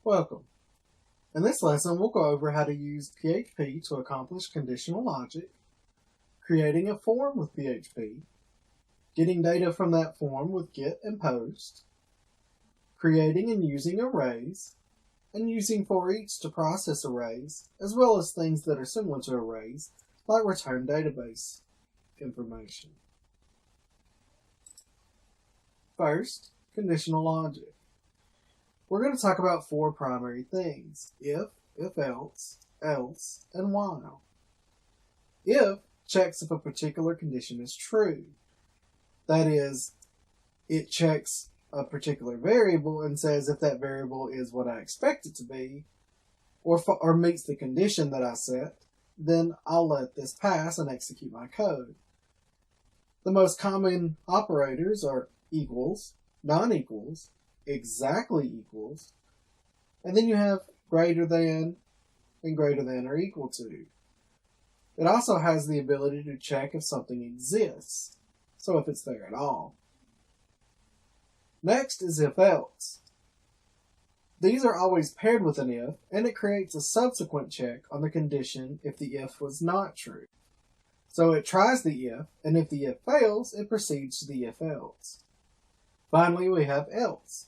Welcome. In this lesson, we'll go over how to use PHP to accomplish conditional logic, creating a form with PHP, getting data from that form with get and post, creating and using arrays, and using for each to process arrays, as well as things that are similar to arrays, like return database information. First, conditional logic. We're going to talk about four primary things: if else, and while. If checks if a particular condition is true. That is, it checks a particular variable and says if that variable is what I expect it to be, or meets the condition that I set, then I'll let this pass and execute my code. The most common operators are equals, non-equals, exactly equals, and then you have greater than and greater than or equal to. It also has the ability to check if something exists, so if it's there at all. Next is if else. These are always paired with an if, and it creates a subsequent check on the condition if the if was not true. So it tries the if, and if the if fails, it proceeds to the if else. Finally, we have else.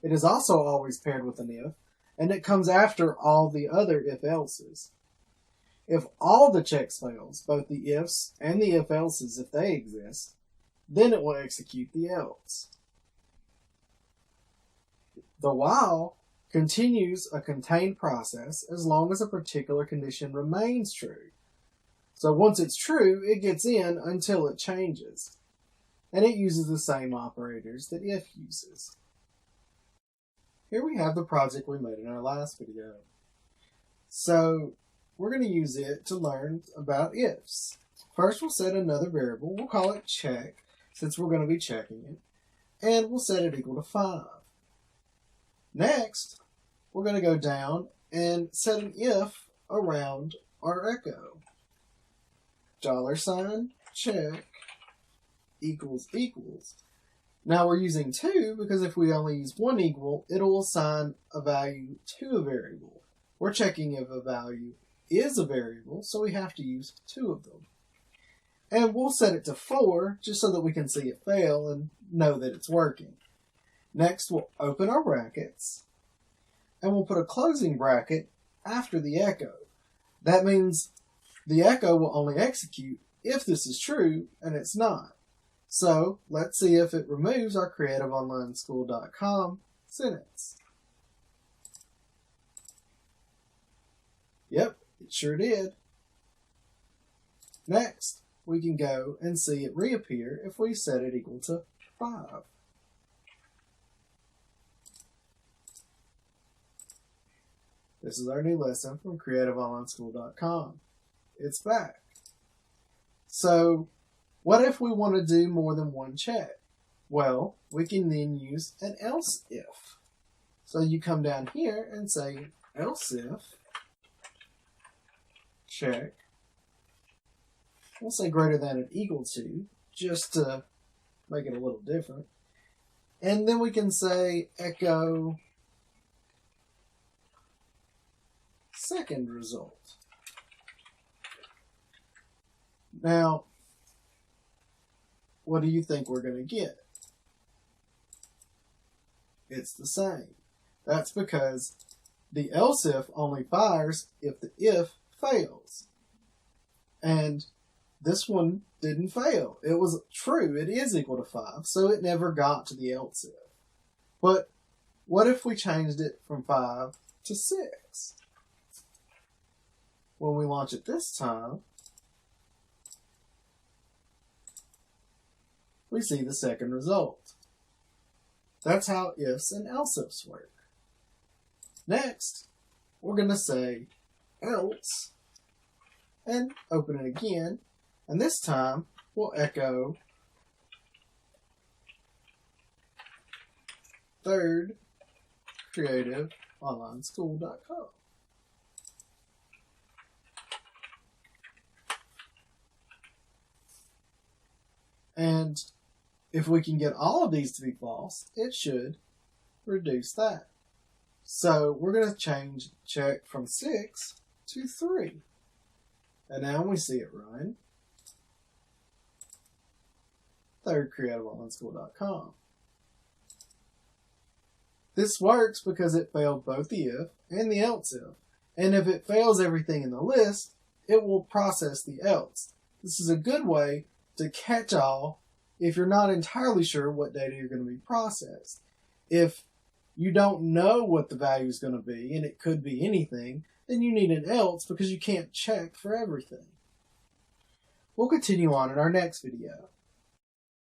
It is also always paired with an if, and it comes after all the other if else's. If all the checks fails, both the ifs and the if else's if they exist, then it will execute the else. The while continues a contained process as long as a particular condition remains true. So once it's true, it gets in until it changes. And it uses the same operators that if uses. Here we have the project we made in our last video. So we're going to use it to learn about ifs. First, we'll set another variable. We'll call it check, since we're going to be checking it. And we'll set it equal to 5. Next, we're going to go down and set an if around our echo. $check equals equals. Now we're using 2 because if we only use one equal, it'll assign a value to a variable. We're checking if a value is a variable, so we have to use 2 of them. And we'll set it to 4 just so that we can see it fail and know that it's working. Next, we'll open our brackets and we'll put a closing bracket after the echo. That means the echo will only execute if this is true and it's not. So let's see if it removes our creativeonlineschool.com sentence. Yep, it sure did. Next, we can go and see it reappear if we set it equal to 5. This is our new lesson from creativeonlineschool.com. It's back. So, what if we want to do more than one check? Well, we can then use an else if. So you come down here and say else if check. We'll say greater than or equal to, just to make it a little different. And then we can say echo second result. Now, what do you think we're going to get? It's the same. That's because the else if only fires if the if fails. And this one didn't fail. It was true. It is equal to 5, so it never got to the else if. But what if we changed it from 5 to 6? When we launch it this time, we see the second result. That's how ifs and else ifs work. Next, we're going to say else and open it again, and this time we'll echo third creativeonlineschool.com. And if we can get all of these to be false, it should reduce that. So we're going to change check from 6 to 3. And now when we see it run, thirdcreativeonlineschool.com. This works because it failed both the if and the else if. And if it fails everything in the list, it will process the else. This is a good way to catch all if you're not entirely sure what data you're going to be processed. If you don't know what the value is going to be, and it could be anything, then you need an else because you can't check for everything. We'll continue on in our next video.